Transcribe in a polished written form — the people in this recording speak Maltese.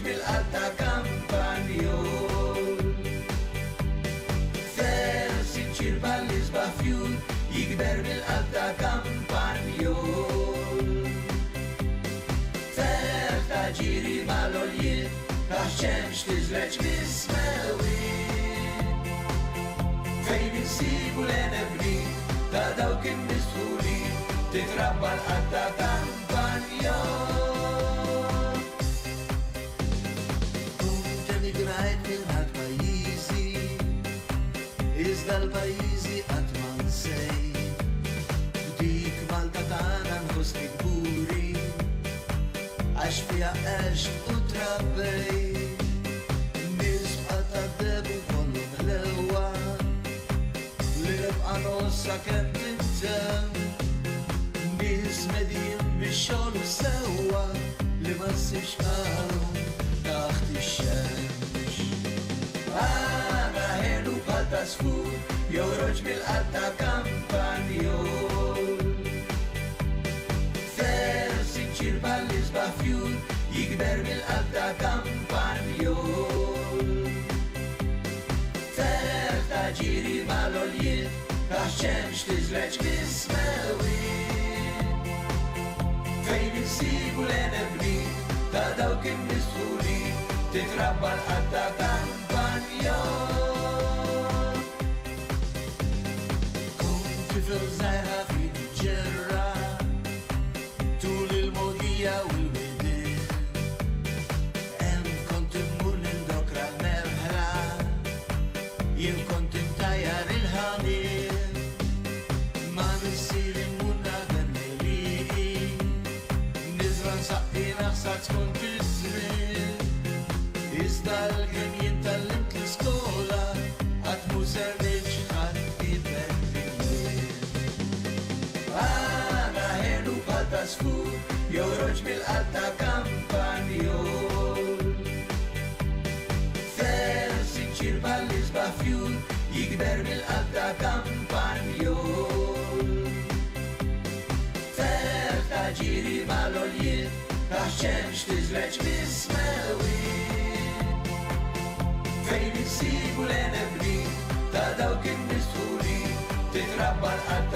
bil-qalb ta' Kampanjol. Fer sinċir bal-isba fjur jikber bil-qalb ta' Kampanjol. Fer ta' ġiri mal-oljiet ta' xemx tiżreċ mis-smewiet. Fejn insibu l-enebri ta' dawk in-nisfuri titrabba l-qalb ta' Kampanjol. Kunt emigrajt minn ħadd pajjiżi, iżda l-pajjiżi qatt ma nsejt. Dik Malta tagħna nħossni kburi, għax fiha għext u trabbejt. Nies bħal tad-debu kollhom l-ewwa, li nibqa' nossa kemm tintemm. Nies medjin bix-xogħol sewwa li ma ssibx qalhom taħt ix-xemx. Għana ħelu bħal ta' sfur joħroġ mill-qalb ta' Kampanjol. Fer sinċir bal-isba fjur jikber mill-qalb ta' Kampanjol. Fer ta' ġiri mal-oljiet ta' xemx tiżreċ mis-smewiet. Fejn insibu l-enebri ta' dawk in-nisfuri titrabba l-qalb ta' Kampanjol. Kunt tifel żgħir ħafif ġerra tul il-mogija u l-widien. Hemm kont immur lil dokra l-merħla, jien kont imtajjar il-ħanien. Ma missier immur naħdem lejli, nizra nsaqqi naħsad tkun żmien. Iżda l-kem jien tallimt l-iskola qatt mu servejt xi ħadd ibek. Għana ħelu bħal ta' sfur joħroġ mill-qalb ta' Kampanjol. Fer sinċir bal-isba fjur jikber mill-qalb ta' Kampanjol. Fer ta' ġiri mal-oljiet ta' xemx tiżreċ mis-smewiet. Fejn insibu l-enebri ta' dawk in-nisfuri titrabba l-qalb